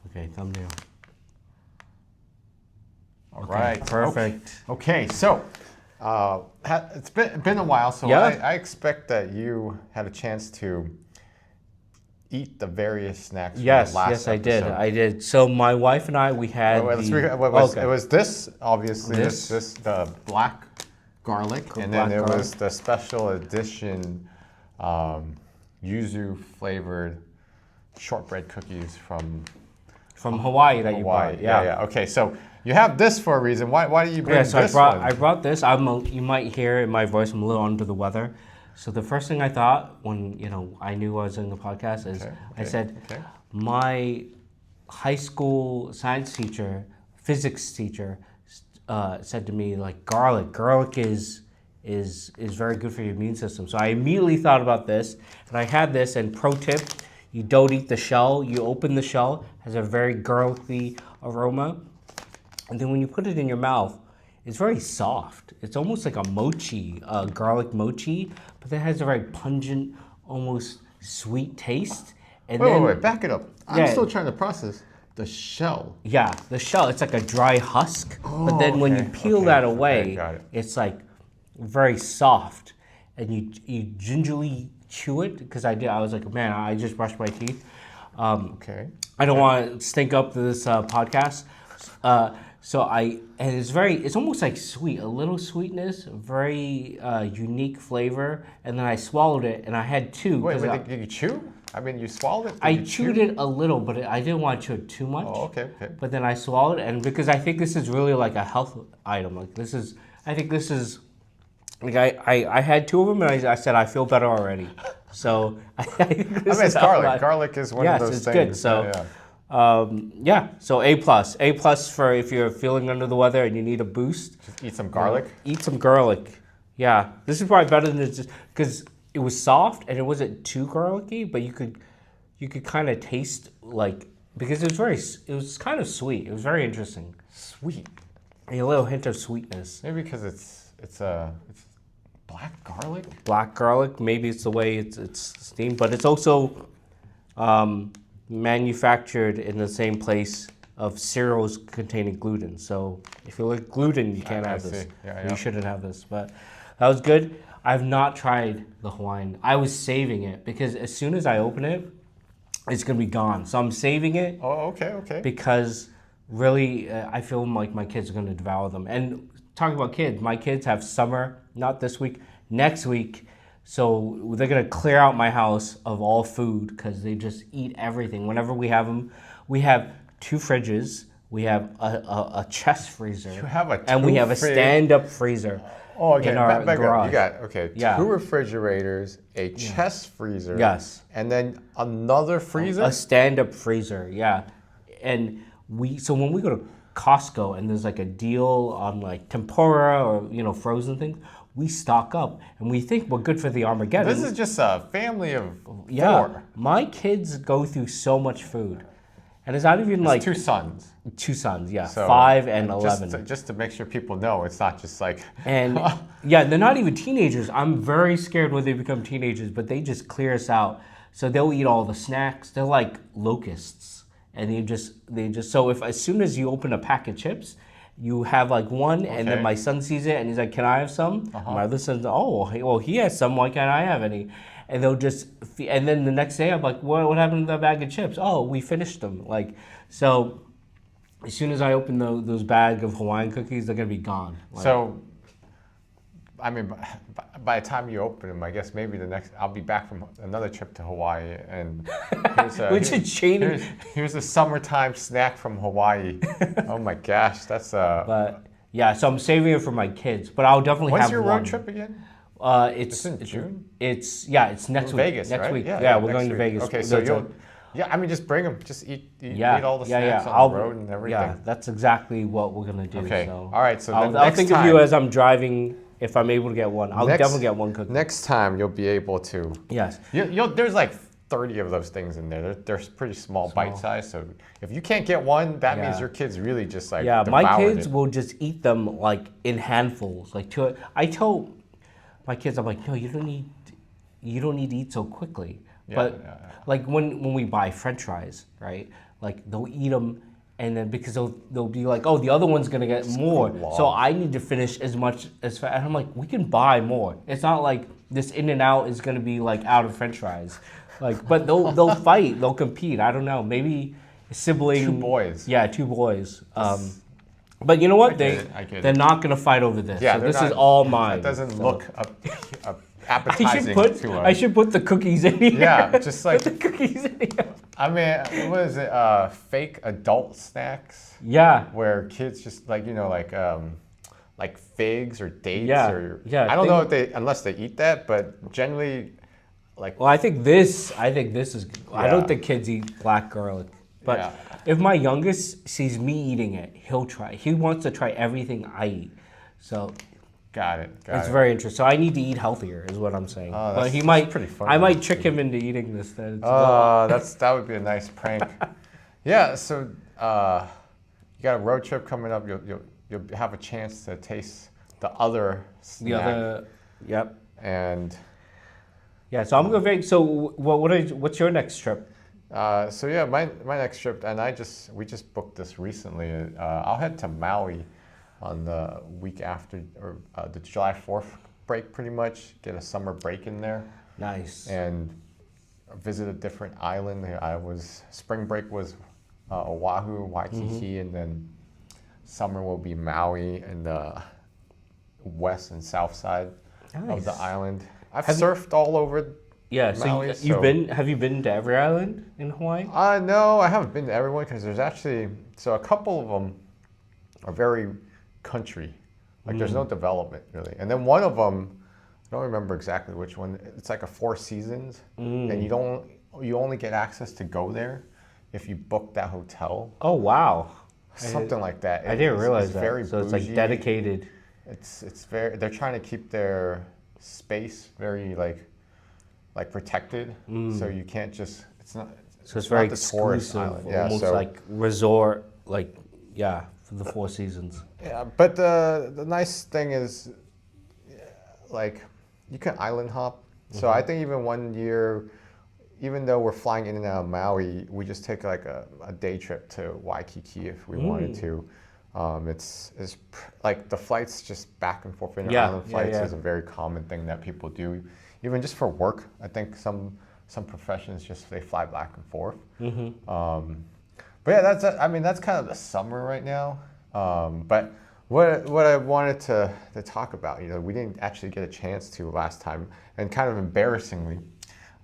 Okay, thumbnail. All right. Perfect. Okay, so it's been a while, so Yeah. I expect that you had a chance to eat the various snacks from the Yes, last I did. episode. I did. So my wife and I, we had It was this, obviously, This? the black garlic, and then Black there garlic. was the special edition yuzu flavored shortbread cookies from from Hawaii that you Hawaii. bought. Yeah. Okay, so you have this for a reason. Why do you bring Yeah, so this I one? brought this. You might hear in my voice I'm a little under the weather. So the first thing I thought when I knew I was in the podcast is I said my high school science teacher, physics teacher, said to me like garlic is very good for your immune system. So I immediately thought about this, and I had this. And pro tip: you don't eat the shell. You open the shell, has a very garlicky aroma. And then when you put it in your mouth, it's very soft. It's almost like a mochi, garlic mochi, but it has a very pungent, almost sweet taste. And Wait, back it up. I'm Yeah. still trying to process the shell. Yeah, the shell, it's like a dry husk. But then when you peel that away, got it. it's like very soft. And you gingerly chew it, because I was like, man, I just brushed my teeth. Okay. I don't want to stink up this podcast. And it's almost like sweet, a little sweetness, very unique flavor. And then I swallowed it, and I had two. Wait, did you chew? I mean, you swallowed it? I chewed it a little, but I didn't want to chew it too much. Oh, okay. But then I swallowed it, and because I think this is really like a health item. I think this is, like I had two of them, and I said I feel better already. So I think this it's is garlic. Garlic is one of those it's things. good. So so A plus for if you're feeling under the weather and you need a boost. Just eat some garlic. Eat some garlic. Yeah, this is probably better than just because it was soft and it wasn't too garlicky, but you could kind of taste like, because it was kind of sweet. It was very interesting. Sweet. A little hint of sweetness. Maybe because it's black garlic. Black garlic. Maybe it's the way it's steamed, but it's also manufactured in the same place of cereals containing gluten. So if you like gluten, you can't have this. You shouldn't have this. But that was good. I've not tried the Hawaiian. I was saving it because as soon as I open it, it's gonna be gone. So I'm saving it. Oh, okay. Because really, I feel like my kids are gonna devour them. And talking about kids, my kids have summer, not this week, next week. So they're gonna clear out my house of all food because they just eat everything. Whenever we have them, we have 2 fridges. We have a chest freezer. You have a and we have a two-fridge- stand-up freezer. Oh, okay. In our Back up. garage. You got Yeah. 2 refrigerators, a chest freezer. Yes. And then another freezer. A stand-up freezer, yeah. And so when we go to Costco and there's like a deal on like tempura or frozen things, we stock up and we think we're good for the Armageddon. This is just a family of 4. Yeah. My kids go through so much food. And it's not even like 2 sons. 2 sons, yeah. So 5 and 11. Just to make sure people know, it's not just like. And yeah, they're not even teenagers. I'm very scared when they become teenagers, but they just clear us out. So they'll eat all the snacks. They're like locusts. And they just so if as soon as you open a pack of chips, you have like one, and then my son sees it and he's like, "Can I have some?" My other son's, "Oh, well, he has some. Why can't I have any?" And they'll just, and then the next day I'm like, "What happened to the bag of chips?" "Oh, we finished them." Like, so as soon as I open those bag of Hawaiian cookies, they're gonna be gone. Like, So, I mean, by the time you open them, I guess maybe I'll be back from another trip to Hawaii, and here's a summertime snack from Hawaii. Oh my gosh, that's But yeah, so I'm saving it for my kids, but I'll definitely have When's your one. road trip again? It's in June? It's next week. Vegas, next right? week. Yeah, we're next going to week. Vegas. Okay, so just bring them. Just eat all the snacks on the road and everything. Yeah, that's exactly what we're gonna do. Okay. So All right. So I'll think of you as I'm driving. If I'm able to get one, I'll definitely get one cookie. Next time you'll be able to. Yes. There's like 30 of those things in there. They're pretty small, bite size. So if you can't get one, that means your kids really just like my kids it. will just eat them like in handfuls. Like I tell my kids, I'm like, no, you don't need to eat so quickly. Like when we buy French fries, right? like they'll eat them, and then because they'll be like, oh, the other one's gonna get more, so I need to finish as much as fast. And I'm like, we can buy more. It's not like this In-N-Out is gonna be like out of French fries, like, but they'll fight, they'll compete. I don't know, maybe sibling. Two boys. Yeah, two boys. But you know what? They're not gonna fight over this. Yeah, so this not, is all mine. That doesn't so. look appetizing to us. I should put the cookies in here. Yeah, just like put the cookies in here. I mean, what is it? Fake adult snacks. Yeah. Where kids just like like figs or dates or yeah. I don't know if they unless they eat that, but generally, like. Well, I think this is. Yeah. I don't think kids eat black garlic, but if my youngest sees me eating it, he'll try. He wants to try everything I eat, so. Got it. It's very interesting. So I need to eat healthier, is what I'm saying. Oh, but he might. Pretty fun. I might trick him into eating this. Then. That would be a nice prank. Yeah. So you got a road trip coming up. You'll have a chance to taste the other snack. The other. Yep. And. Yeah. So I'm going to. So what's your next trip? So yeah, my next trip, and we just booked this recently. I'll head to Maui on the week after, or the July 4th break, pretty much. Get a summer break in there. Nice. And visit a different island. Spring break was Oahu, Waikiki, and then summer will be Maui and the west and south side of the island. I've surfed all over. Yeah, Maui, have you been to every island in Hawaii? No, I haven't been to everyone because there's actually, a couple of them are very country. Like there's no development really. And then one of them, I don't remember exactly which one, it's like a Four Seasons and you only get access to go there if you book that hotel. Oh, wow. Something like that. I didn't realize that. Very so bougie. It's like dedicated. It's very, they're trying to keep their space very like protected. So you can't just, it's very exclusive, almost like resort, like, for the Four Seasons. Yeah, but the nice thing is, like, you can island hop. So I think even one year, even though we're flying in and out of Maui, we just take like a day trip to Waikiki if we wanted to. It's like the flights just back and forth, island flights is a very common thing that people do, even just for work. I think some professions they fly back and forth. But yeah, that's kind of the summer right now. But what I wanted to talk about, we didn't actually get a chance to last time, and kind of embarrassingly,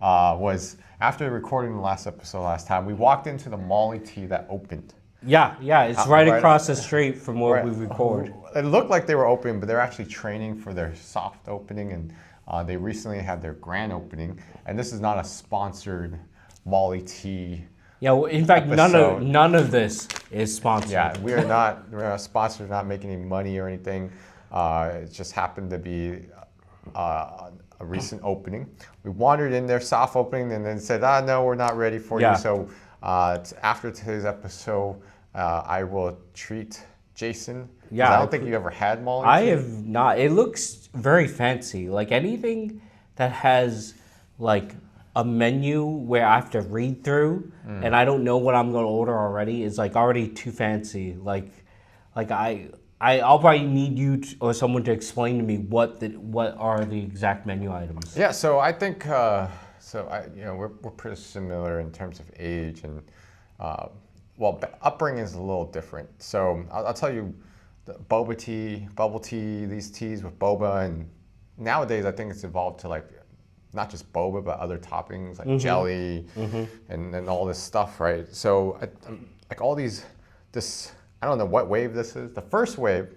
was after recording the last episode last time, we walked into the Molly Tea that opened. Yeah, it's right across the street from where we record. It looked like they were open, but they're actually training for their soft opening, and they recently had their grand opening. And this is not a sponsored Molly Tea. Yeah, well, in fact, none of this is sponsored. Yeah, we're not sponsored, not making any money or anything. It just happened to be a recent opening. We wandered in there, soft opening, and then said, no, we're not ready for you. So after today's episode, I will treat Jason. Yeah, I don't think you ever had Molly Tea. I have not. It looks very fancy. Like anything that has like a menu where I have to read through and I don't know what I'm going to order already is like already too fancy. Like I'll probably need you or someone to explain to me what are the exact menu items. Yeah, so I think we're pretty similar in terms of age and upbringing is a little different. So I'll tell you, the boba tea, bubble tea, these teas with boba, and nowadays I think it's evolved to like not just boba but other toppings like jelly and all this stuff, right? So like all this, I don't know what wave this is. The first wave,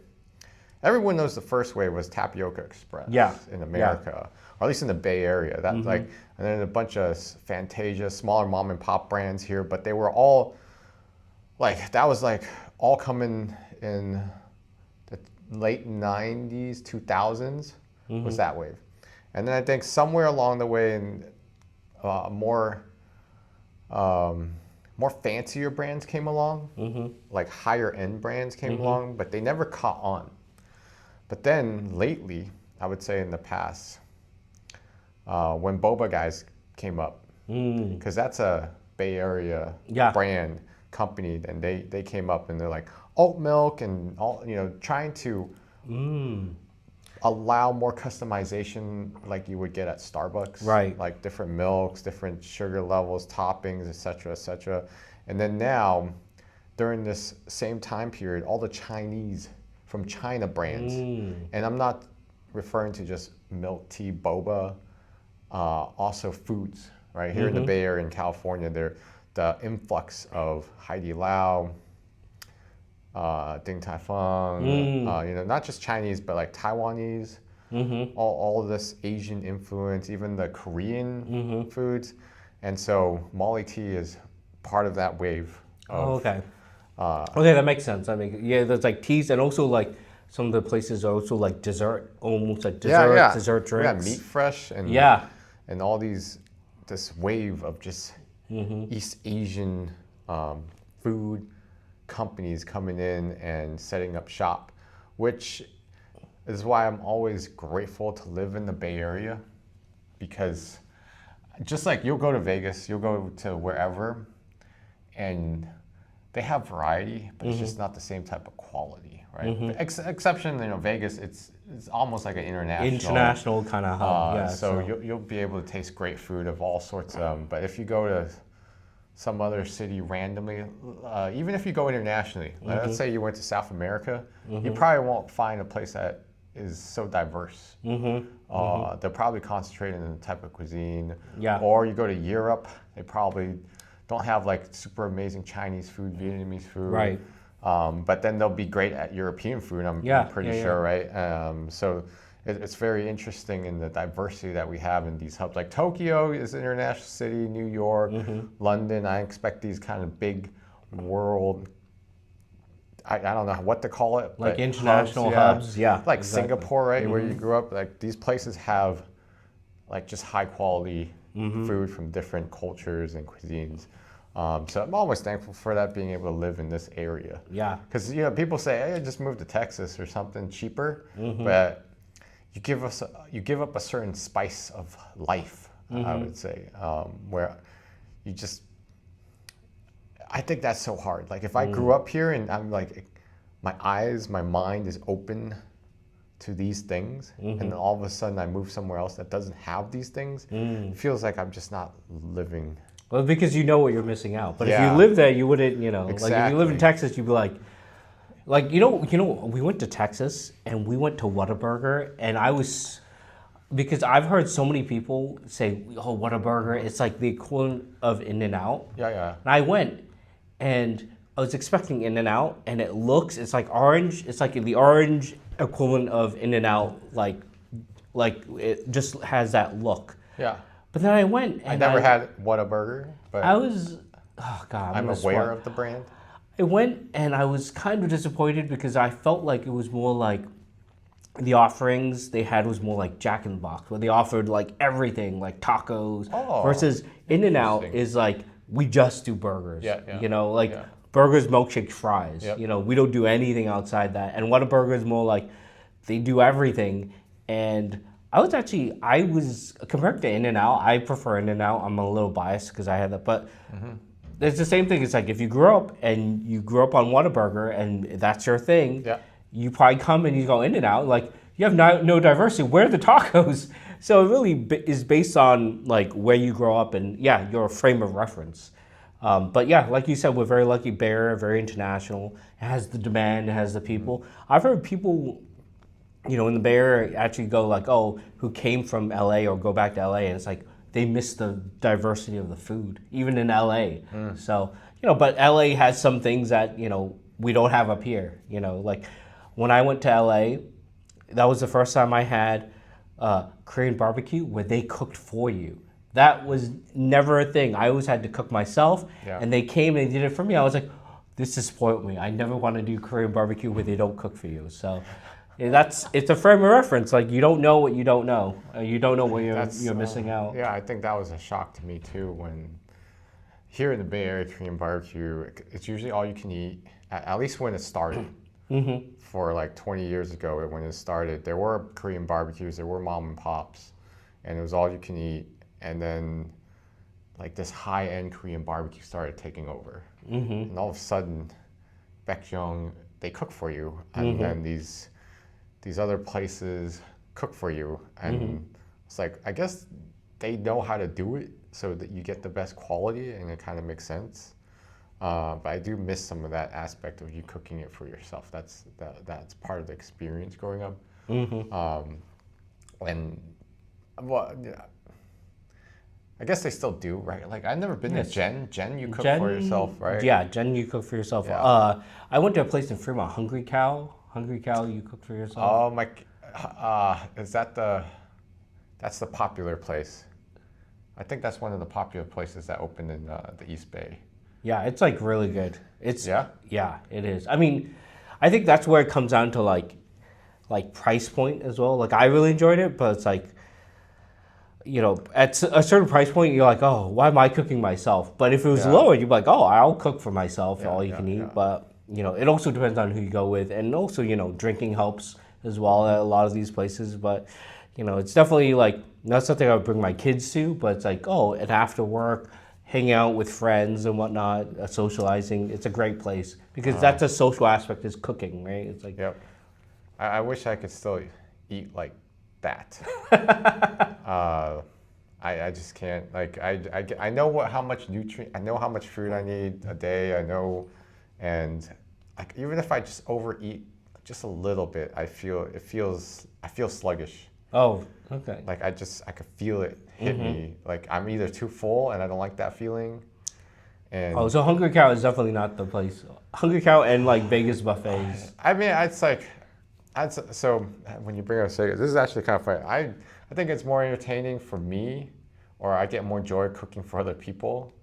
everyone knows the first wave was Tapioca Express in America, or at least in the Bay Area. That and then a bunch of Fantasia, smaller mom and pop brands here, but they were all like, that was like all coming in the late 90s, 2000s was that wave. And then I think somewhere along the way, in more fancier brands came along, like higher end brands came along, but they never caught on. But then lately, I would say in the past, when Boba Guys came up, because that's a Bay Area brand, company, and they came up and they're like oat milk and all, trying to allow more customization like you would get at Starbucks. Right. Like different milks, different sugar levels, toppings, etc., etc. And then now, during this same time period, all the Chinese from China brands, and I'm not referring to just milk tea, boba, also foods, right? Here in the Bay Area in California, the influx of Haidi Lao, Din Tai Fung, not just Chinese, but like Taiwanese, all of this Asian influence, even the Korean foods. And so Molly tea is part of that wave. Okay, that makes sense. I mean, yeah, there's like teas, and also like some of the places are also like dessert, almost like dessert drinks. We got Meat Fresh and and all this wave of just East Asian food companies coming in and setting up shop, which is why I'm always grateful to live in the Bay Area, because just like you'll go to Vegas, you'll go to wherever, and they have variety, but it's just not the same type of quality, right? Exception, Vegas, it's almost like an international kind of hub. So you'll be able to taste great food of all sorts. But if you go to some other city randomly, even if you go internationally, let's say you went to South America, you probably won't find a place that is so diverse. They're probably concentrated in the type of cuisine. Or you go to Europe, they probably don't have like super amazing Chinese food, Vietnamese food. Right. But then they'll be great at European food, I'm pretty sure, right? So it's very interesting in the diversity that we have in these hubs. Like Tokyo is an international city, New York, London. I expect these kind of big world, I don't know what to call it. Like international hubs, Like exactly. Singapore, right, where you grew up. Like these places have like just high quality food from different cultures and cuisines. So I'm always thankful for that, being able to live in this area. Because people say, "Hey, just move to Texas or something cheaper," but you give up a certain spice of life. I would say, where you just. I think that's so hard. Like if I grew up here and I'm like, my mind is open to these things, and then all of a sudden I move somewhere else that doesn't have these things, it feels like I'm just not living. Well, because you know what you're missing out. But if you live there, you wouldn't, Exactly. Like if you live in Texas, you'd be like, we went to Texas and we went to Whataburger, and because I've heard so many people say, "Oh, Whataburger, it's like the equivalent of In-N-Out." Yeah. And I went, and I was expecting In-N-Out, and it's like orange. It's like the orange equivalent of In-N-Out, like it just has that look. Yeah. But then I went, and I never had Whataburger, but I was, oh God, I'm aware of the brand. I went and I was kind of disappointed because I felt like it was more like the offerings they had was more like Jack in the Box, where they offered like everything, like tacos, versus In-N-Out is like, we just do burgers. Burgers, milkshakes, fries. We don't do anything outside that. And Whataburger is more like they do everything. And I was compared to In-N-Out, I prefer In-N-Out. I'm a little biased because I had that, but it's the same thing. It's like if you grew up on Whataburger and that's your thing, you probably come and you go In-N-Out, like you have no diversity. Where are the tacos? So it really is based on like where you grow up and your frame of reference. But like you said, we're very lucky. Bay Area, very international. It has the demand, it has the people. I've heard people, in the Bay Area actually go like, who came from LA or go back to LA, and it's like they miss the diversity of the food, even in LA. So, but LA has some things that, we don't have up here. Like when I went to LA, that was the first time I had Korean barbecue where they cooked for you. That was never a thing. I always had to cook myself, and they came and they did it for me. I was like, this disappointed me. I never want to do Korean barbecue where they don't cook for you. So it's a frame of reference. Like you don't know what you don't know. You don't know what you're missing out. Yeah, I think that was a shock to me too. When here in the Bay Area, Korean barbecue, it's usually all you can eat. At least when it started. For like 20 years ago, when it started, there were Korean barbecues, there were mom and pops, and it was all you can eat. And then like this high-end Korean barbecue started taking over, and all of a sudden, Baekjeong, they cook for you, and then these other places cook for you, and it's like, I guess they know how to do it so that you get the best quality, and it kind of makes sense. But I do miss some of that aspect of you cooking it for yourself. That's part of the experience growing up. And well, yeah, I guess they still do, right? Like, I've never been to Jen. Jen, you cook for yourself, right? Yeah, Jen, you cook for yourself. Yeah. I went to a place in Fremont, Hungry Cow. Hungry Cow, you cook for yourself. Oh my, is that that's the popular place? I think that's one of the popular places that opened in the East Bay. Yeah, it's like really good. It's Yeah? Yeah, it is. I mean, I think that's where it comes down to like price point as well. Like, I really enjoyed it, but it's like, you know, at a certain price point, you're like, oh, why am I cooking myself? But if it was lower, you'd be like, oh, I'll cook for myself, all you can eat. Yeah. But, you know, it also depends on who you go with. And also, you know, drinking helps as well at a lot of these places. But, you know, it's definitely like, not something I would bring my kids to, but it's like, oh, and after work, hang out with friends and whatnot, socializing. It's a great place because that's a social aspect, is cooking, right? It's like, Yep. I wish I could still eat like that. I just can't. Like, I know how much nutrient, I know how much food I need a day. I know, and like, even if I just overeat just a little bit, I feel sluggish. oh, okay. Like, I could feel it hit me. Like, I'm either too full and I don't like that feeling. And Oh, so Hungry Cow is definitely not the place. Hungry Cow and like Vegas buffets. I mean, it's like, so when you bring up Vegas, this is actually kind of funny. I think it's more entertaining for me, or I get more joy cooking for other people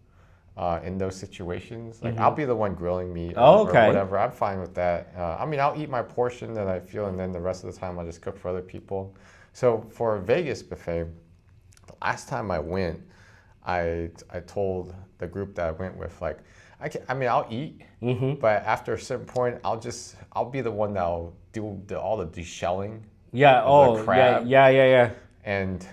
in those situations. Like, I'll be the one grilling meat or whatever. I'm fine with that. I mean, I'll eat my portion that I feel, and then the rest of the time I'll just cook for other people. So for a Vegas buffet, the last time I went, I told the group that I went with, like, I mean, I'll eat, but after a certain point, I'll be the one that'll do all the deshelling. Yeah. Of the crab. Yeah. And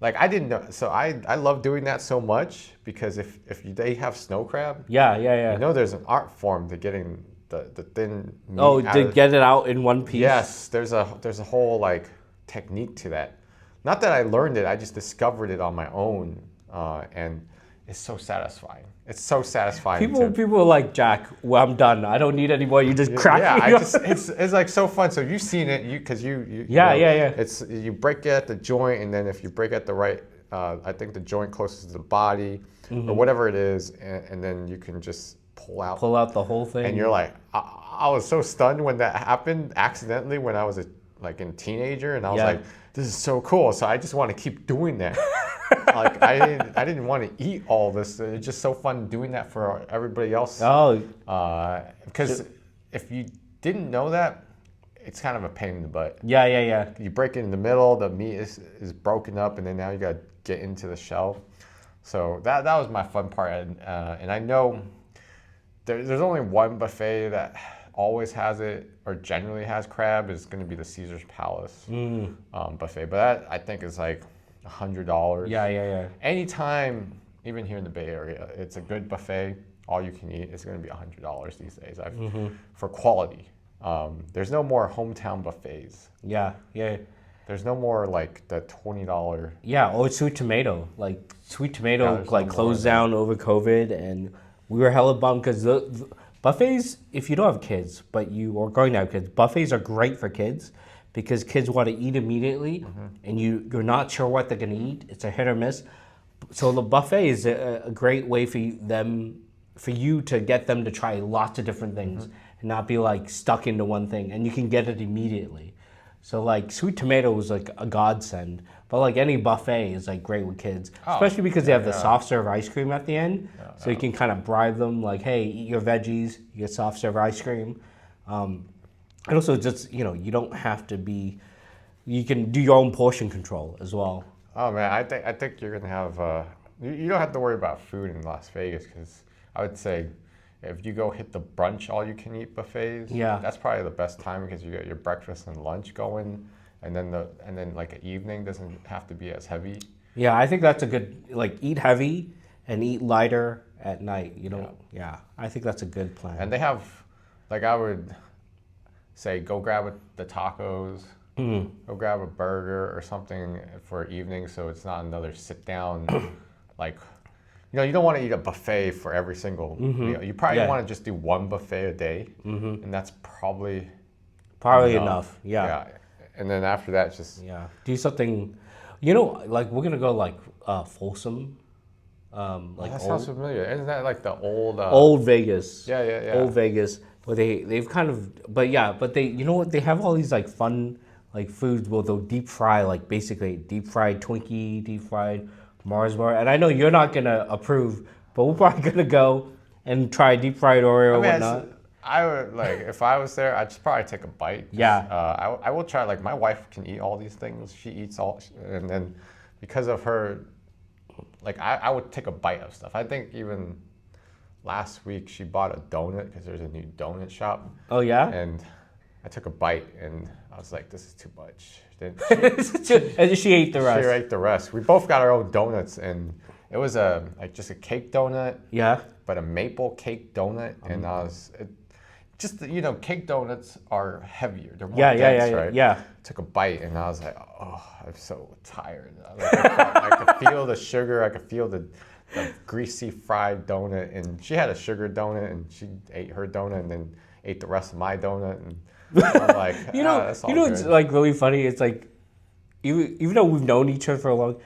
like, I didn't know, so I love doing that so much, because if they have snow crab, Yeah. you know, there's an art form to getting the thin meat Oh, out to of, get it out in one piece. yes, there's a whole like technique to that. Not that I learned it, I just discovered it on my own, and it's so satisfying. It's so satisfying. People are like, Jack, well, I'm done. I don't need any more. You just crack me. It's like so fun. So you've seen it, because you Yeah. It's, you break it at the joint, and then if you break at the right, I think the joint closest to the body, or whatever it is, and then you can just pull out the whole thing. And you're like, I was so stunned when that happened accidentally when I was a teenager, and I was like, this is so cool. So I just want to keep doing that. Like, I didn't want to eat all this. It's just so fun doing that for everybody else. Oh. Because if you didn't know that, it's kind of a pain in the butt. Yeah. You break it in the middle, the meat is broken up, and then now you got to get into the shell. So that was my fun part. And I know there's only one buffet that always has it, or generally has crab, is going to be the Caesar's Palace buffet. But that, I think, is like $100. Yeah. Anytime, even here in the Bay Area, it's a good buffet, all you can eat, it's going to be $100 these days for quality. There's no more hometown buffets. Yeah. There's no more like the $20. Yeah, or Sweet Tomato. Like, Sweet Tomato there's like no closed more down over COVID, and we were hella bummed because the buffets, if you don't have kids, but you are going to have kids, buffets are great for kids because kids want to eat immediately, and you're not sure what they're going to eat. It's a hit or miss. So the buffet is a great way for you to get them to try lots of different things and not be like stuck into one thing, and you can get it immediately. So like Sweet Tomato was like a godsend, but like any buffet is like great with kids, especially because they have the soft serve ice cream at the end, so you can kind of bribe them like, hey, eat your veggies, you get soft serve ice cream. And also just, you know, you don't have to be, you can do your own portion control as well. Oh man, I think you're gonna have you don't have to worry about food in Las Vegas, because I would say if you go hit the brunch all you can eat buffets, that's probably the best time, because you got your breakfast and lunch going, and then like an evening doesn't have to be as heavy. Yeah, I think that's a good, like, eat heavy and eat lighter at night. You know, yeah, I think that's a good plan. And they have, like, I would say, go grab the tacos, go grab a burger or something for evening, so it's not another sit down, like, you know, you don't want to eat a buffet for every single meal. You probably want to just do one buffet a day, and that's probably enough. Yeah. And then after that, just do something. You know, like we're gonna go like Folsom. Like that sounds familiar. Isn't that like the old Vegas? Yeah. Old Vegas. Where they've kind of, but they, you know what, they have all these like fun like foods where they'll deep fry, like basically deep fried Twinkie, deep fried Mars bar. And I know you're not gonna approve, but we're probably gonna go and try deep fried Oreo or whatnot. I would, like, if I was there, I'd just probably take a bite. I will try. Like, my wife can eat all these things. She eats all, and then because of her, like, I would take a bite of stuff. I think even last week she bought a donut because there's a new donut shop. Oh yeah. And I took a bite and I was like, this is too much. Then and she ate the rest. She ate the rest. We both got our own donuts, and it was just a cake donut. Yeah. But a maple cake donut, and just, you know, cake donuts are heavier. They're more dense, right? Yeah. Took a bite, and I was like, oh, I'm so tired. Like, I could feel the sugar. I could feel the greasy fried donut. And she had a sugar donut, and she ate her donut, and then ate the rest of my donut. And I'm like, that's all it's like really funny. It's like, even though we've known each other for a long,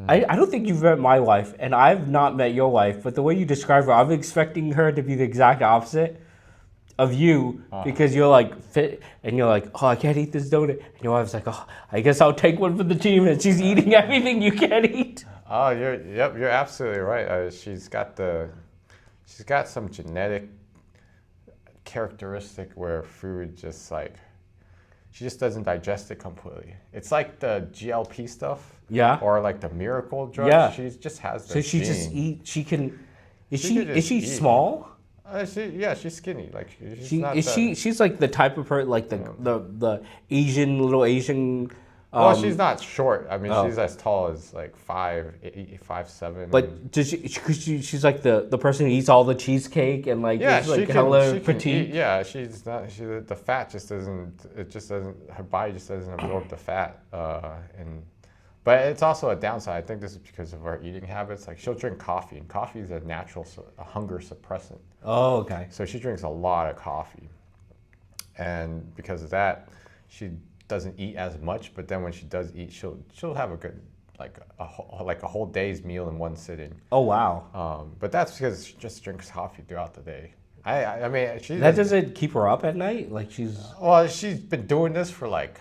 I don't think you've met my wife, and I've not met your wife. But the way you describe her, I'm expecting her to be the exact opposite of you, because you're like fit and you're like, oh, I can't eat this donut, and your wife's like, oh, I guess I'll take one for the team, and she's eating everything you can't eat. Oh, you're absolutely right. She's got some genetic characteristic where food just like, she just doesn't digest it completely. It's like the GLP stuff, or like the miracle drug. Yeah, she just has. So she just eat. She can. Is she small? She's skinny. Like she's like the type of person, like the little Asian. Well, she's not short. I mean, she's as tall as like 5'8", 5'7". But does she's like the person who eats all the cheesecake and like hella petite. She's not. The fat just doesn't. It just doesn't. Her body just doesn't absorb the fat. But it's also a downside. I think this is because of our eating habits. Like, she'll drink coffee, and coffee is a natural hunger suppressant. Oh, okay. So she drinks a lot of coffee, and because of that, she doesn't eat as much. But then when she does eat, she'll have a good like a whole day's meal in one sitting. Oh wow. But that's because she just drinks coffee throughout the day. I mean, that doesn't keep her up at night. Like she's been doing this for like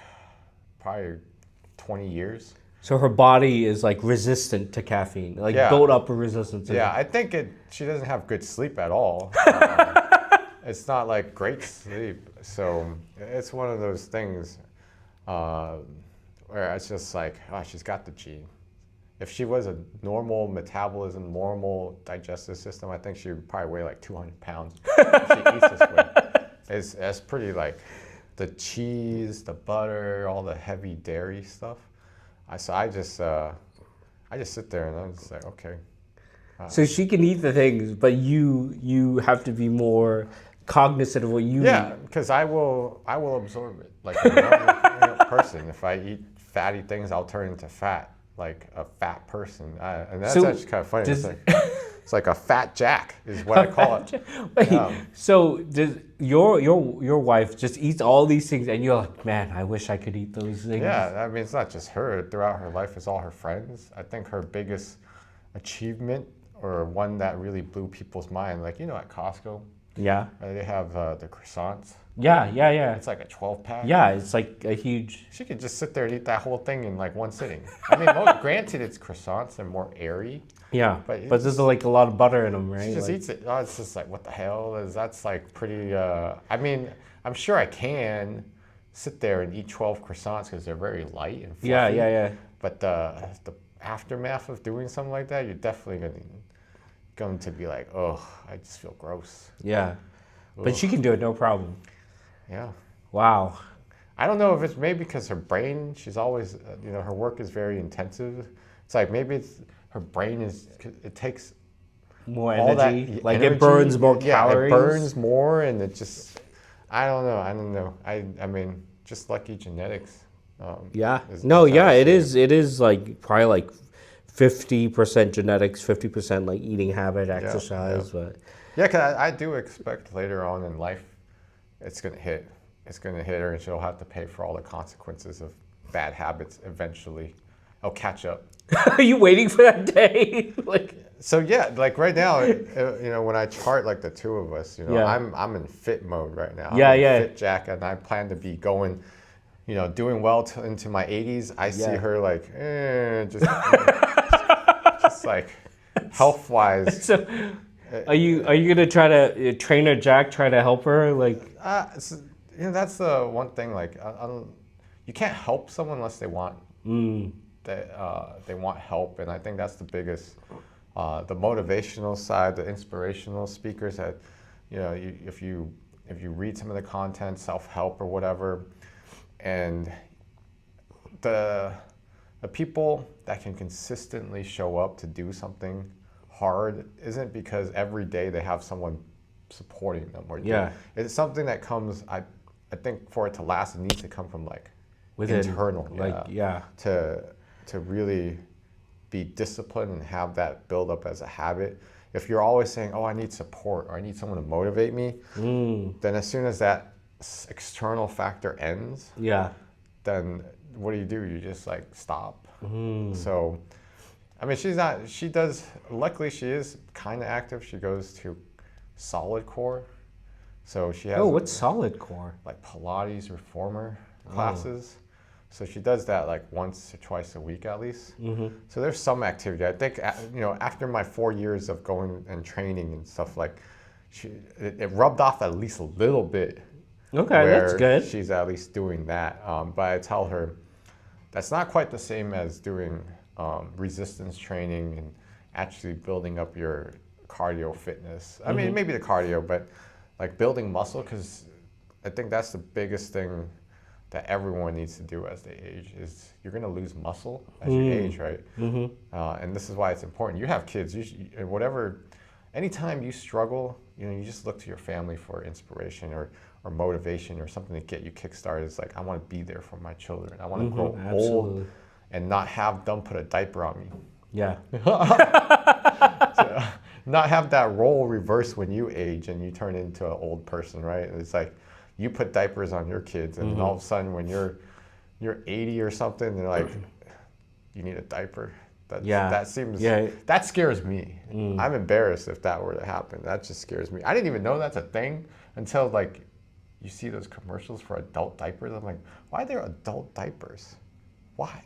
probably 20 years. So her body is like resistant to caffeine, like built up a resistance. I think she doesn't have good sleep at all. It's not like great sleep. So it's one of those things where it's just like, oh, she's got the gene. If she was a normal metabolism, normal digestive system, I think she would probably weigh like 200 pounds. If she eats this way. It's pretty, like the cheese, the butter, all the heavy dairy stuff. So I just sit there and I'm just like, okay. So she can eat the things, but you have to be more cognizant of what you eat. Because I will absorb it like a normal person. If I eat fatty things, I'll turn into fat, like a fat person. And that's actually kind of funny. It's like a fat Jack is what I call it. Wait, so does your wife just eats all these things, and you're like, man, I wish I could eat those things. Yeah, I mean, it's not just her. Throughout her life, it's all her friends. I think her biggest achievement, or one that really blew people's mind, like, at Costco. Yeah. They have the croissants. Yeah. It's like a 12-pack. Yeah, it's like a huge... She could just sit there and eat that whole thing in like one sitting. I mean, granted, it's croissants and more airy. Yeah, but there's like a lot of butter in them, right? She just eats it. Oh, it's just like, what the hell? That's like pretty... I mean, I'm sure I can sit there and eat 12 croissants because they're very light and fluffy. Yeah. But the aftermath of doing something like that, you're definitely going to be like, oh, I just feel gross. Yeah. But she can do it no problem. Yeah. Wow. I don't know if it's maybe because her brain, she's always, her work is very intensive. It's like maybe it's her brain it takes more all that energy. Like energy, it burns more yeah, calories. it burns more, and it just, I don't know. I mean, just lucky genetics. Yeah. is No, how yeah, I it see is. It is like probably like 50% genetics, 50% like eating habit, exercise. yeah. But Yeah, 'cause I do expect later on in life, it's gonna hit. It's gonna hit her, and she'll have to pay for all the consequences of bad habits eventually. I'll catch up. are you waiting for that day? Like, So yeah, like right now, when I chart like the two of us, Yeah. I'm in fit mode right now. Yeah, I'm in yeah. Fit Jack, and I plan to be going, doing well into my 80s. I see Yeah. her like, just like health wise. so are you gonna try to trainer Jack? Try to help her? Like, That's the one thing. Like, you can't help someone unless they want they want help, and I think that's the biggest, the motivational side, the inspirational speakers that, if you read some of the content, self-help or whatever, and the people that can consistently show up to do something hard isn't because every day they have someone supporting them or Yeah. it's something that comes. I think for it to last, it needs to come from like within, internal, like, yeah. to really be disciplined and have that build up as a habit. If you're always saying, "Oh, I need support," or "I need someone to motivate me," then as soon as that external factor ends, Yeah. then what do? You just like stop. So, I mean, luckily she is kind of active. She goes to Solid Core. So she has what's Solid Core? like Pilates reformer classes. So she does that like once or twice a week at least. So there's some activity. I think, after my 4 years of going and training and stuff, like it rubbed off at least a little bit. Okay, that's where good. She's at least doing that. But I tell her that's not quite the same as doing resistance training and actually building up your cardio fitness. I mean, maybe the cardio, but like building muscle, because I think that's the biggest thing that everyone needs to do as they age is you're going to lose muscle as you age, right? And this is why it's important. You have kids, anytime you struggle, you just look to your family for inspiration or motivation or something to get you kickstarted. It's like, I want to be there for my children. I want to grow old and not have them put a diaper on me. Yeah. Not have that role reverse when you age and you turn into an old person, right? It's like you put diapers on your kids, and then all of a sudden when you're 80 or something, they're like, you need a diaper. That scares me. I'm embarrassed if that were to happen. That just scares me. I didn't even know that's a thing until like you see those commercials for adult diapers. I'm like, why are there adult diapers? Why?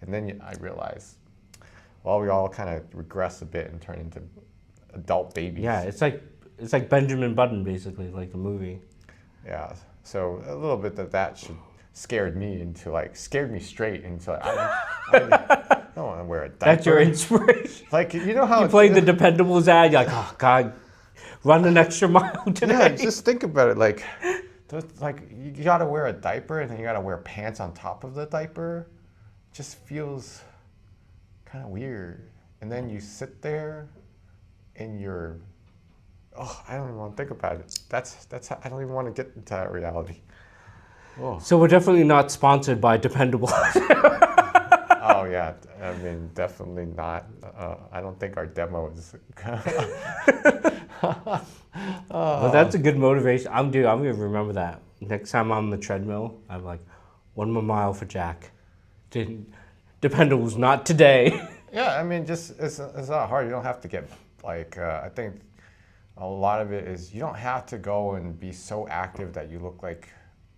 And then I realized, well, we all kind of regress a bit and turn into adult babies. Yeah, it's like Benjamin Button, basically, like the movie. Yeah, so a little bit that scared me straight into I don't want to wear a diaper. That's your inspiration. Like, you know how you played the Dependables ad, you're like, oh God, run an extra mile today. Yeah, just think about it. Like you gotta wear a diaper and then you gotta wear pants on top of the diaper. It just feels kind of weird. And then you sit there and I don't even want to think about it. I don't even want to get into that reality. Oh. So we're definitely not sponsored by Dependable. Oh yeah, I mean, definitely not. I don't think our demo is. But that's a good motivation. I'm gonna remember that. Next time I'm on the treadmill, I'm like, 1 more mile for Jack. Dependable's not today. Yeah, I mean, just it's not hard. You don't have to get like. I think a lot of it is you don't have to go and be so active that you look like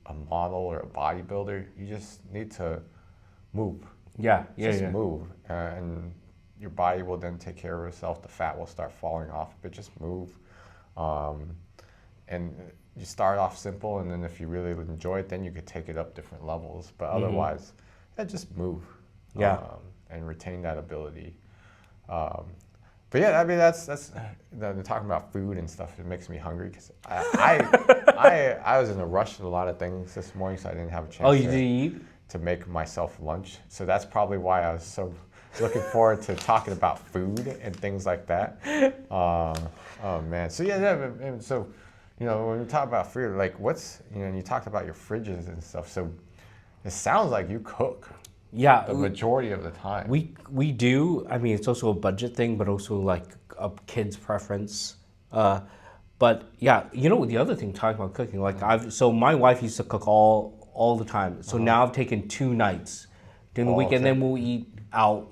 a model or a bodybuilder. You just need to move. Just move, and your body will then take care of itself. The fat will start falling off, but just move. And you start off simple, and then if you really enjoy it, then you could take it up different levels. But otherwise, just move. And retain that ability. But yeah, I mean, that's talking about food and stuff. It makes me hungry because I was in a rush with a lot of things this morning, so I didn't have a chance. Oh, you did eat? To make myself lunch. So that's probably why I was so looking forward to talking about food and things like that. Oh man. So and so, when we talk about food, like you talked about your fridges and stuff. So it sounds like you cook Yeah, the majority of the time. we do. I mean, it's also a budget thing, but also like a kid's preference. But yeah, the other thing talking about cooking, like so my wife used to cook all the time. So now I've taken 2 nights during the weekend. Okay. Then we'll eat out,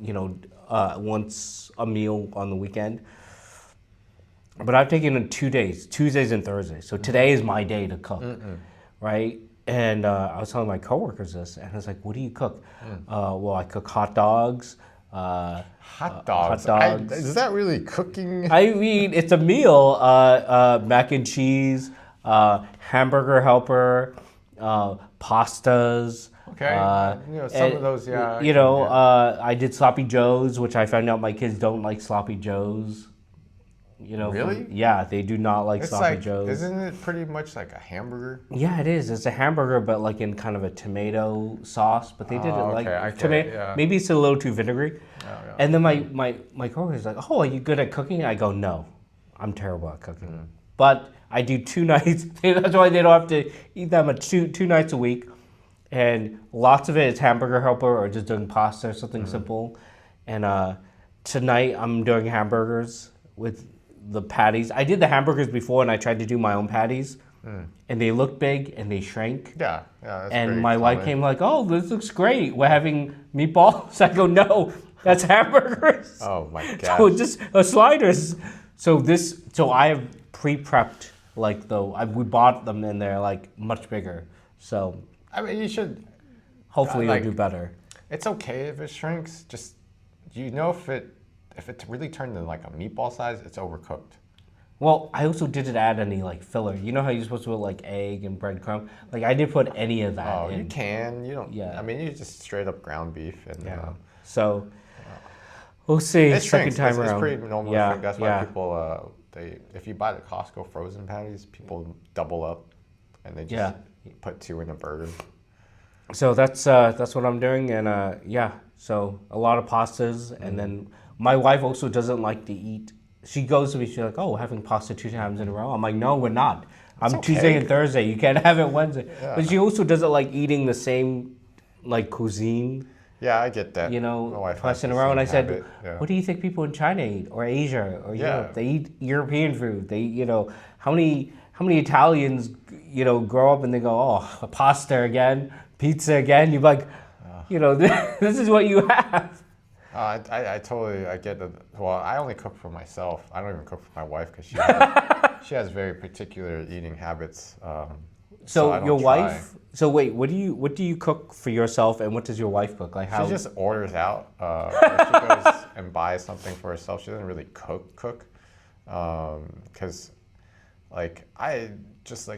once a meal on the weekend. But I've taken it 2 days, Tuesdays and Thursdays. So today is my day to cook, right? And I was telling my coworkers this, and I was like, "What do you cook?" Well, I cook hot dogs. Hot dogs. Hot dogs. Is that really cooking? I mean, it's a meal. Mac and cheese, hamburger helper, pastas. Okay. Some of those, yeah. I did sloppy joes, which I found out my kids don't like sloppy joes. Really? Yeah, they do not like sloppy joes. Isn't it pretty much like a hamburger? Yeah, it is. It's a hamburger, but like in kind of a tomato sauce. But they did it like tomato. Yeah. Maybe it's a little too vinegary. Yeah. And then my coworker's like, "Oh, are you good at cooking?" I go, "No, I'm terrible at cooking." But I do 2 nights. That's why they don't have to eat that much. Two nights a week, and lots of it is hamburger helper or just doing pasta or something simple. And tonight I'm doing hamburgers with the patties. I did the hamburgers before, and I tried to do my own patties, and they looked big and they shrank. Yeah. That's and my wife came like, "Oh, this looks great. We're having meatballs." I go, "No, that's hamburgers." Oh my gosh. So just sliders. So I have pre-prepped we bought them and they're like much bigger. So I mean, you should. hopefully it'll do better. It's okay if it shrinks. Just if it really turned into like a meatball size, it's overcooked. Well, I also didn't add any like filler. You know how you're supposed to put like egg and breadcrumb? Like I didn't put any of that Oh, in. you can. You don't. Yeah. I mean, you just straight up ground beef and. Yeah. So we'll see. It Second shrinks. time It's around. pretty normal. Yeah. Shrink. That's why people if you buy the Costco frozen patties, people double up, and they just put 2 in a burger. So that's what I'm doing, and so a lot of pastas, and then my wife also doesn't like to eat. She goes to me, she's like, "Oh, we're having pasta 2 times in a row." I'm like, "No, we're not. I'm okay. Tuesday and Thursday. You can't have it Wednesday." Yeah. But she also doesn't like eating the same like cuisine. Yeah, I get that. My wife twice has in a the row, same and I said, habit, yeah. "What do you think people in China eat, or Asia, or Yeah. Europe? They eat European food. They, how many Italians, grow up and they go, oh, pasta again, pizza again." You're like, this is what you have. I totally get it. Well, I only cook for myself. I don't even cook for my wife because she has very particular eating habits. So I don't your try. wife. So wait, what do you cook for yourself, and what does your wife cook? Like how? She just orders out. If she goes and buys something for herself, she doesn't really cook, because, I just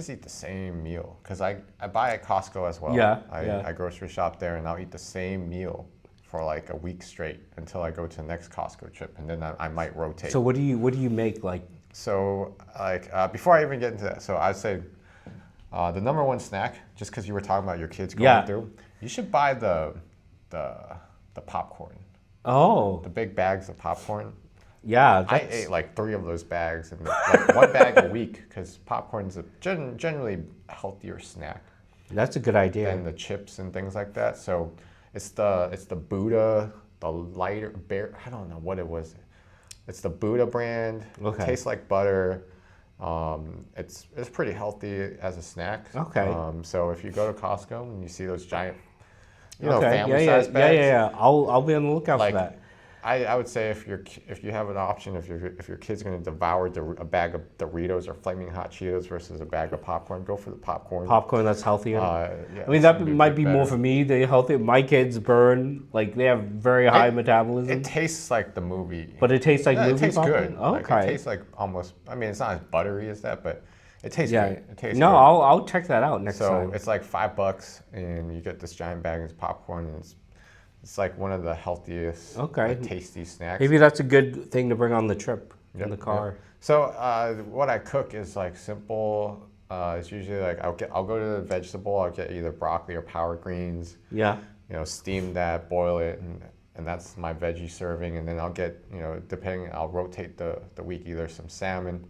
eat the same meal because I buy at Costco as well. Yeah. I grocery shop there and I'll eat the same meal for like a week straight until I go to the next Costco trip, and then I might rotate. So what do you make like? So before I even get into that, so I'd say the number one snack, just because you were talking about your kids going through, you should buy the popcorn. Oh. The big bags of popcorn. Yeah. I ate like 3 of those bags, and like 1 bag a week, because popcorn's a generally healthier snack That's a good idea. than the chips and things like that. So it's the Buddha, the lighter bear. I don't know what it was. It's the Buddha brand. Okay. It tastes like butter. It's pretty healthy as a snack. Okay. So if you go to Costco and you see those giant, Okay. family-sized bags. Yeah. I'll be on the lookout for that. I would say if you have an option, if your kid's going to devour a bag of Doritos or Flaming Hot Cheetos versus a bag of popcorn, go for the popcorn. Popcorn that's healthier. Yeah, I mean, that might be more for me. The healthy. My kids burn they have very high metabolism. It tastes like the movie. But it tastes like Yeah, movie it tastes popcorn? good. Okay. It tastes like almost. I mean, it's not as buttery as that, but it tastes Yeah. good. It tastes No, good. I'll check that out next So time. it's like $5, and you get this giant bag of popcorn, and it's like one of the healthiest, tasty snacks. Maybe that's a good thing to bring on the trip in the car. Yep. So what I cook is like simple. It's usually like I'll go to the vegetable. I'll get either broccoli or power greens. Yeah. Steam that, boil it, and and that's my veggie serving. And then I'll get, I'll rotate the week, either some salmon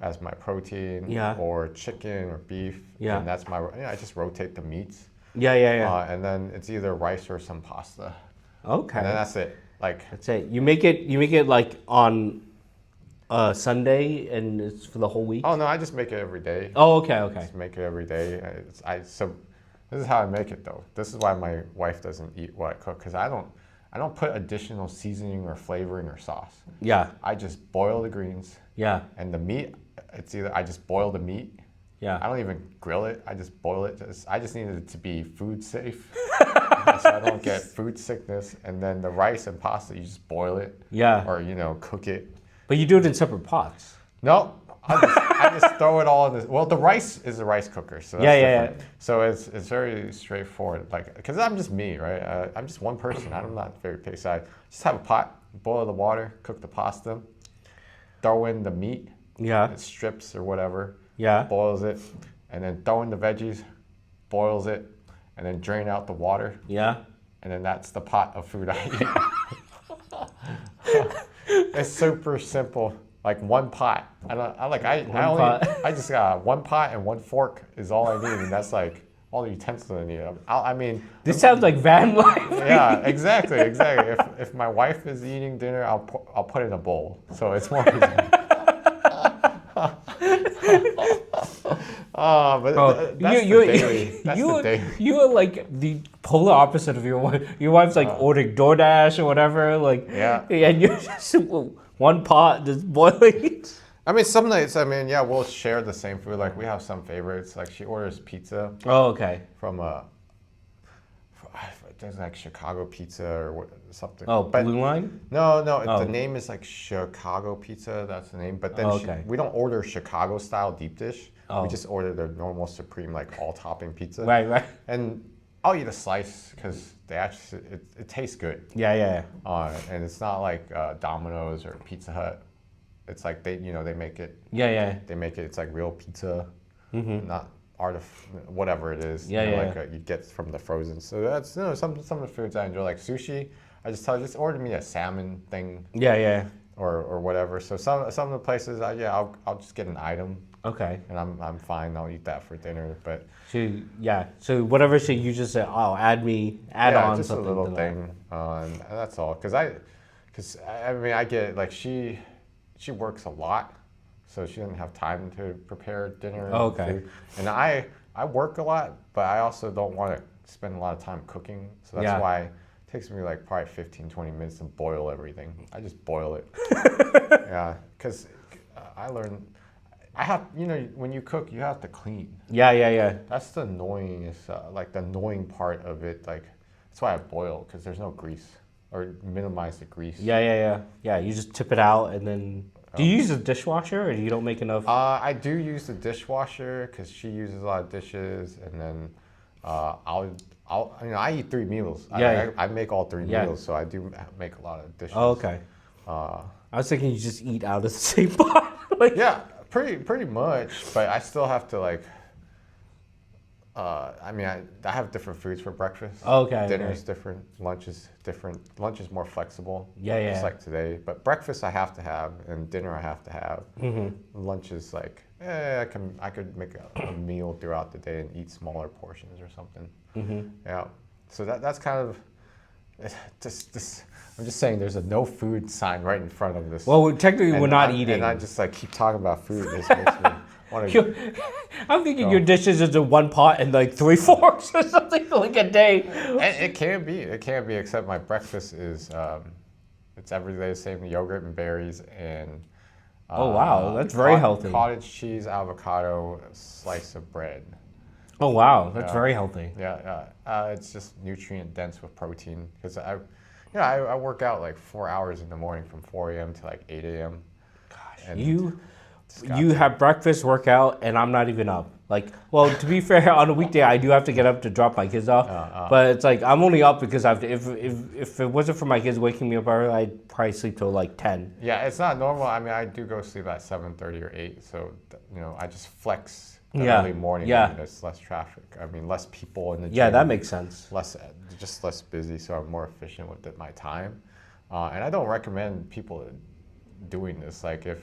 as my protein, or chicken or beef. Yeah. And that's I just rotate the meats. Yeah. And then it's either rice or some pasta. Okay. And then that's it. That's it. You make it like on Sunday, and it's for the whole week? Oh no, I just make it every day. Oh, okay. Just make it every day. So this is how I make it though. This is why my wife doesn't eat what I cook, because I don't put additional seasoning or flavoring or sauce. Yeah. I just boil the greens. Yeah. And the meat, it's either I just boil the meat. Yeah. I don't even grill it. I just boil it. I just needed it to be food safe, so I don't get food sickness. And then the rice and pasta, you just boil it. Yeah. Or cook it. But you do it in separate pots. No, I just throw it all in this. Well, the rice is a rice cooker, so that's different. Yeah. So it's very straightforward. Because I'm just me, right? I'm just one person. I'm not very picky. I just have a pot, boil the water, cook the pasta, throw in the meat. Yeah. It strips or whatever. Yeah. Boils it, and then throw in the veggies, boils it, and then drain out the water. Yeah. And then that's the pot of food I eat. It's super simple. Like one pot. I just got one pot and one fork is all I need, and that's like all the utensils I need. This sounds like van life. Yeah, exactly. If my wife is eating dinner, I'll put it in a bowl, so it's more easy. But that's the daily. You are like the polar opposite of your wife. Your wife's like ordering DoorDash or whatever, and you're just one pot just boiling. Some nights, we'll share the same food. Like we have some favorites. Like she orders pizza. Oh, okay. From there's like Chicago pizza or something. Oh, Blue Line? No. The name is like Chicago Pizza. That's the name. But then we don't order Chicago style deep dish. We just order the normal supreme, like all topping pizza. Right. And I'll eat a slice because it tastes good. Yeah. And it's not like Domino's or Pizza Hut. It's like they make it. Yeah. They make it. It's like real pizza, not whatever it is. You get from the frozen. So that's some of the foods I enjoy, like sushi. I just order me a salmon thing. Yeah. Or whatever. So some of the places, I'll just get an item. Okay. And I'm fine. I'll eat that for dinner. But so whatever you just say, add on just something. A little thing, and that's all. Because I get like she works a lot, so she doesn't have time to prepare dinner. And food. And I work a lot, but I also don't want to spend a lot of time cooking. So that's why it takes me like probably 15-20 minutes to boil everything. I just boil it. Yeah, because I learned. I have, when you cook, you have to clean. Yeah. That's the annoyingest, the annoying part of it. Like, that's why I boil, because there's no grease, or minimize the grease. Yeah. You just tip it out, and then. Do you use a dishwasher, or you don't make enough? I do use the dishwasher because she uses a lot of dishes, and then I eat 3 meals. I make all 3 meals, so I do make a lot of dishes. Oh, okay. I was thinking you just eat out of the same pot. Yeah. Pretty much, but I still have to I have different foods for breakfast. Okay. Dinner is different. Lunch is different. Lunch is more flexible. Yeah. Just like today. But breakfast I have to have, and dinner I have to have. Lunch is like, I could make a meal throughout the day and eat smaller portions or something. Yeah. So that's kind of just. I'm just saying, there's a no food sign right in front of this. Well, technically, we're not eating. And I just keep talking about food. This makes me want to. I'm thinking your dishes is in one pot and 3 forks or something like a day. It can be. Except my breakfast is, it's every day the same: yogurt and berries and. Oh wow, that's very healthy. Cottage cheese, avocado, slice of bread. Oh wow, that's very healthy. Yeah. It's just nutrient dense with protein because I work out 4 hours in the morning from 4 a.m. to 8 a.m. Gosh, and you have breakfast, workout, and I'm not even up. To be fair, on a weekday I do have to get up to drop my kids off, but it's I'm only up because I have to. If it wasn't for my kids waking me up early, I'd probably sleep till 10. Yeah, it's not normal. I do go sleep at 7:30 or 8, so I just flex the Yeah. early morning. Yeah. I mean, there's less traffic. I mean, less people in the gym. Yeah, that makes sense. Just less busy, so I'm more efficient with my time. And I don't recommend people doing this. Like if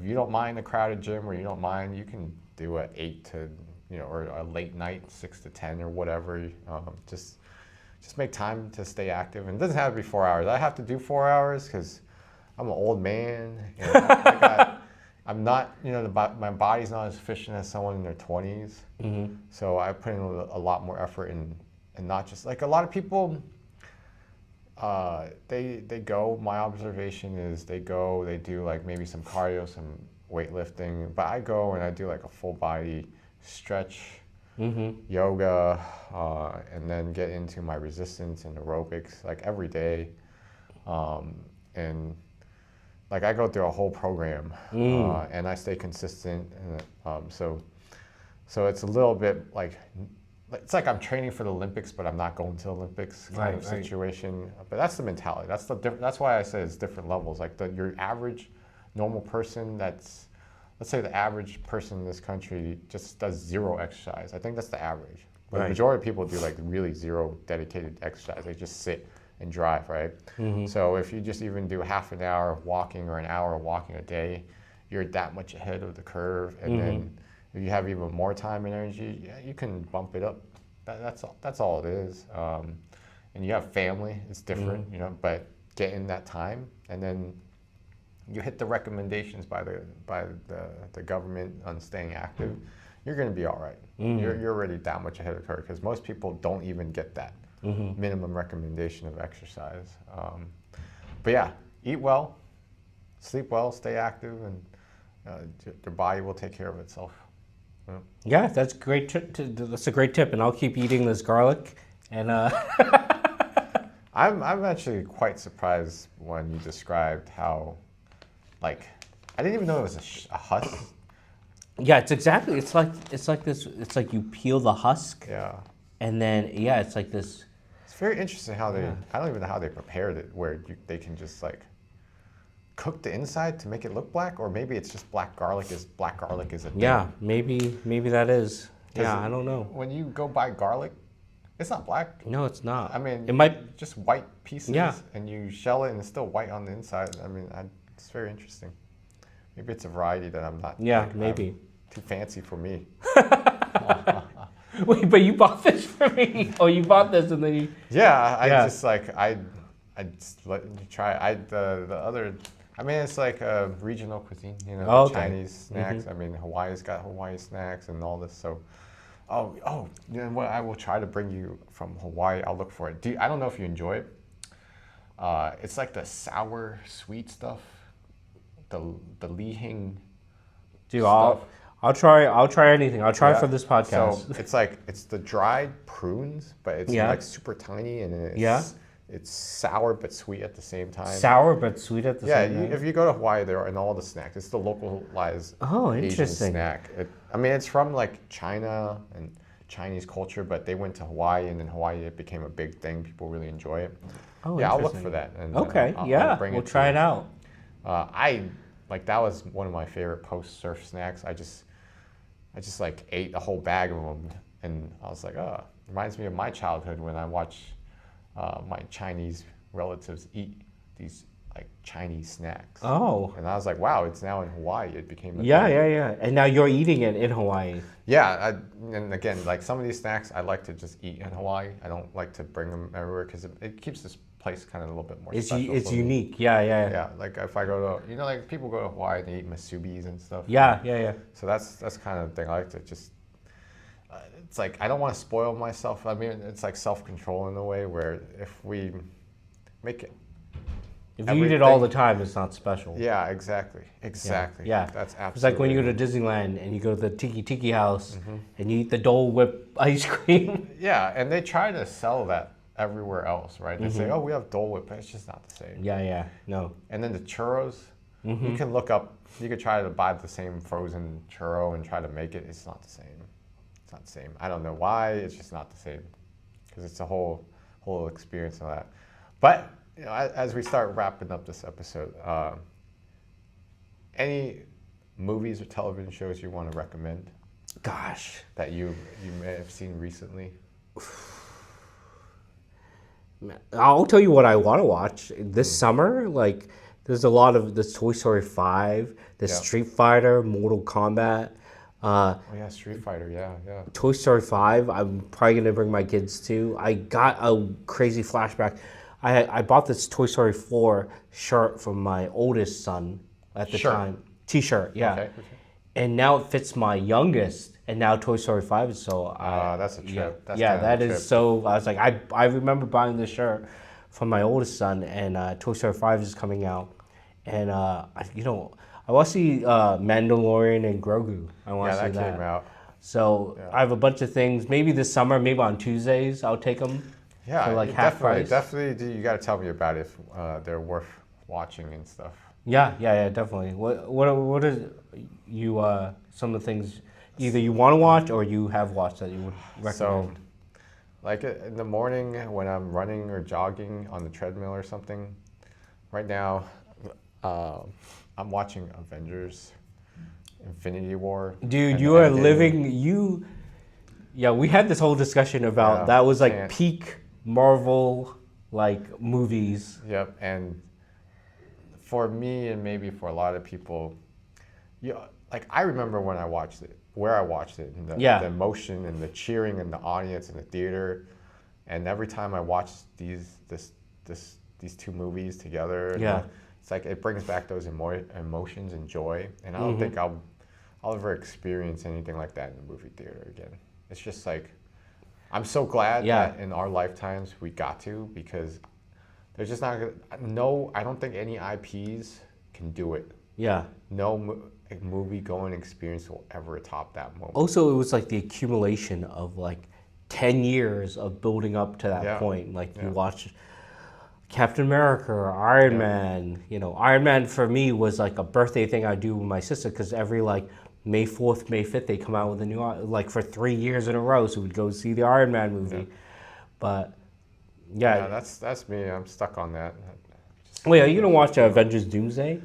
you don't mind a crowded gym or you don't mind, you can do a 8 to, or a late night 6 to 10 or whatever. Just make time to stay active. And it doesn't have to be 4 hours. I have to do 4 hours because I'm an old man. And I'm not, my body's not as efficient as someone in their 20s. Mm-hmm. So I put in a lot more effort in, and not just like a lot of people. They go. My observation is they go. They do like maybe some cardio, some weightlifting. But I go and I do like a full body stretch, yoga, and then get into my resistance and aerobics like every day, and like I go through a whole program, and I stay consistent, and so it's a little bit like. It's like I'm training for the Olympics, but I'm not going to the Olympics kind of situation. But that's the mentality. That's why I say it's different levels. Like your average normal person let's say the average person in this country just does zero exercise. I think that's the average. But the majority of people do like really zero dedicated exercise. They just sit and drive, right? So if you just even do half an hour of walking or an hour of walking a day, you're that much ahead of the curve. And then if you have even more time and energy, yeah, you can bump it up. That's all it is. And you have family, it's different, but get in that time, and then you hit the recommendations by the government on staying active, you're going to be all right. You're already that much ahead of the curve because most people don't even get that minimum recommendation of exercise. But yeah, eat well, sleep well, stay active, and your body will take care of itself. Yeah, that's great. That's a great tip, and I'll keep eating this garlic. And I'm actually quite surprised when you described how, like, I didn't even know it was a husk. Yeah, it's exactly. It's like this. It's like you peel the husk. Yeah. And then it's like this. It's very interesting how they. I don't even know how they prepared it, where they can just like cook the inside to make it look black, or maybe it's just black garlic is a thing. Yeah, maybe that is. Yeah, I don't know. When you go buy garlic, it's not black. No, it's not. I mean, it might just white pieces. Yeah. And you shell it, and it's still white on the inside. I mean, it's very interesting. Maybe it's a variety that I'm not. Yeah, maybe. I'm too fancy for me. Wait, but you bought this for me? Oh, you bought this and then you. Yeah, I just like I just let you try. The other. I mean, it's like a regional cuisine, Chinese snacks. I mean, Hawaii's got Hawaii snacks and all this. So, what I will try to bring you from Hawaii. I'll look for it. I don't know if you enjoy it. It's like the sour sweet stuff, the lihing. Dude, I'll try anything. I'll try for this podcast. So it's the dried prunes, but it's like super tiny and it's sour but sweet at the same time. Sour but sweet at the same time. Yeah, if you go to Hawaii, they're in all the snacks. It's the localized Asian snack. It's from like China and Chinese culture, but they went to Hawaii, and in Hawaii it became a big thing. People really enjoy it. Oh, yeah, I'll look for that. And, we'll try it out. That was one of my favorite post-surf snacks. I just like ate a whole bag of them, and I was like, oh, reminds me of my childhood when I watched my Chinese relatives eat these like Chinese snacks. Oh. And I was like, wow, it's now in Hawaii. It became a thing. Yeah. And now you're eating it in Hawaii. Yeah, and again, like some of these snacks I like to just eat in Hawaii. I don't like to bring them everywhere because it keeps this place kind of a little bit more special. It's unique. Yeah. Yeah, like if I go to, like people go to Hawaii and they eat musubis and stuff. Yeah. So that's kind of the thing I like to just. It's like I don't want to spoil myself. I mean, it's like self-control in a way where if we make it. If you eat it all the time, it's not special. Yeah, exactly. Yeah. That's absolutely. It's like when you go to Disneyland and you go to the Tiki House and you eat the Dole Whip ice cream. Yeah, and they try to sell that everywhere else, right? They say, oh, we have Dole Whip, but it's just not the same. Yeah, no. And then the churros, you can look up, you could try to buy the same frozen churro and try to make it. It's not the same. It's not the same. I don't know why, it's just not the same. Because it's a whole experience of that. But, as we start wrapping up this episode, any movies or television shows you want to recommend? Gosh. that you may have seen recently? I'll tell you what I want to watch this summer. Like, there's a lot of this Toy Story 5, the Yeah. Street Fighter, Mortal Kombat. Oh yeah, Street Fighter. Yeah, yeah. Toy Story 5, I'm probably going to bring my kids to. I got a crazy flashback. I bought this Toy Story 4 shirt from my oldest son at the Shirt. time. T-shirt, yeah. Okay. And now it fits my youngest, and now Toy Story 5 is so... That's a trip. Yeah, That's yeah, kind of that a is trip. so... I was like, I remember buying this shirt from my oldest son, and Toy Story 5 is coming out. And, I want to see Mandalorian and Grogu. I want Yeah, to see that came out. So I have a bunch of things. Maybe this summer, maybe on Tuesdays, I'll take them Yeah, for like you half price. definitely. You got to tell me about it if they're worth watching and stuff. Yeah, definitely. What are you some of the things either you want to watch or you have watched that you would recommend? So, like in the morning when I'm running or jogging on the treadmill or something, right now, I'm watching Avengers: Infinity War. Dude, and you are Endgame. living Yeah, we had this whole discussion about Yeah, that was like can't- peak Marvel like movies. Yep, and for me and maybe for a lot of people, like I remember when I watched it, where I watched it, and the emotion and the cheering and the audience in the theater, and every time I watch these two movies together, Yeah. it's like it brings back those emotions and joy, and I don't think I'll ever experience anything like that in the movie theater again. It's just like I'm so glad that in our lifetimes we got to, because there's just not I don't think any IPs can do it. Yeah. No movie going experience will ever top that moment. Also, it was like the accumulation of like 10 years of building up to that point. Like you watch Captain America or Iron Man. Iron Man for me was like a birthday thing I do with my sister, because every like May 4th, May 5th, they come out with a new, like for 3 years in a row. So we'd go see the Iron Man movie. But yeah, that's me. I'm stuck on that. Wait, are you going to watch Avengers Doomsday?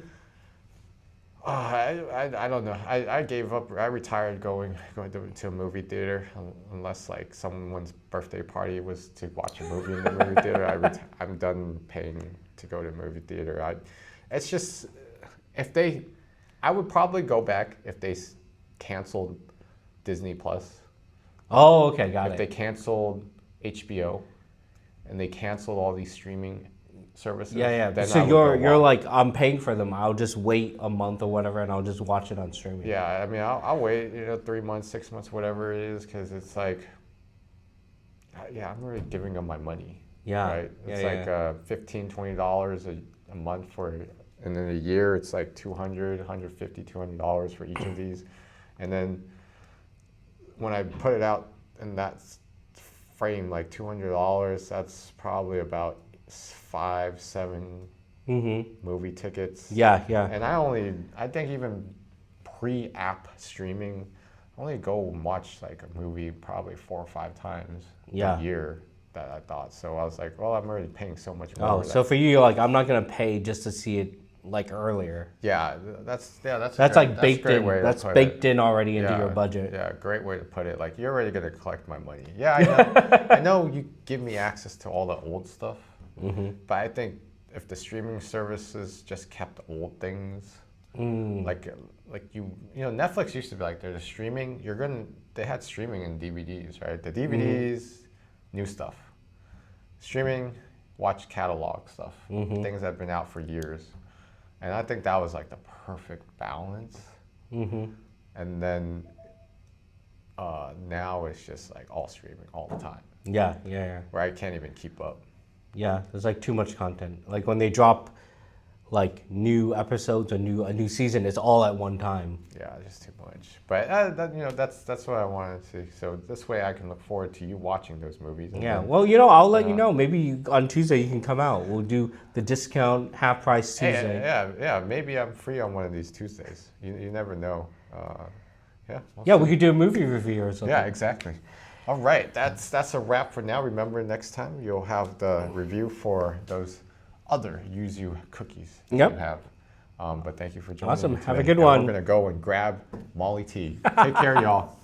I don't know. I gave up. I retired going to a movie theater, unless like someone's birthday party was to watch a movie in the movie theater. I'm done paying to go to a movie theater. It's just I would probably go back if they canceled Disney Plus. Oh, okay, got If they canceled HBO, and they canceled all these streaming services. Yeah. Then So I would you're go watch. like, I'm paying for them. I'll just wait a month or whatever, and I'll just watch it on streaming. Yeah, I mean, I'll wait, 3 months, 6 months, whatever it is, because it's like, I'm already giving them my money. Yeah. Right? It's $15, $20 a month and in a year, it's like $200, $150, $200 for each of these. And then when I put it out in that frame, like $200, that's probably about 5-7 movie tickets. Yeah. And I think even pre-app streaming, I only go and watch like a movie probably 4 or 5 times a year that I thought. So I was like, well, I'm already paying so much more. Oh, so for you, you're like, I'm not gonna pay just to see it like earlier. Yeah, that's like baked in. That's baked in already into Yeah, your budget. Yeah, great way to put it. Like you're already gonna collect my money. Yeah, I know. I know you give me access to all the old stuff, but I think if the streaming services just kept old things, like Netflix used to be like there's streaming. They had streaming in DVDs, right? The DVDs, new stuff. Streaming, watch catalog stuff, things that have been out for years. And I think that was like the perfect balance. And then now it's just like all streaming all the time. Yeah. Where I can't even keep up. Yeah, there's like too much content. Like when they drop like new episodes or a new season, it's all at one time. Yeah, just too much. But that's what I wanted to see. So this way I can look forward to you watching those movies. Yeah, well, I'll let you know. Maybe on Tuesday you can come out. We'll do the discount half price Tuesday. Yeah. Maybe I'm free on one of these Tuesdays. You never know. We could do a movie review or something. Yeah, exactly. All right, that's a wrap for now. Remember, next time you'll have the review for those other Yuzu cookies that you have. But thank you for joining me Awesome. today. Have a good now one. We're going to go and grab Molly Tea. Take care, y'all.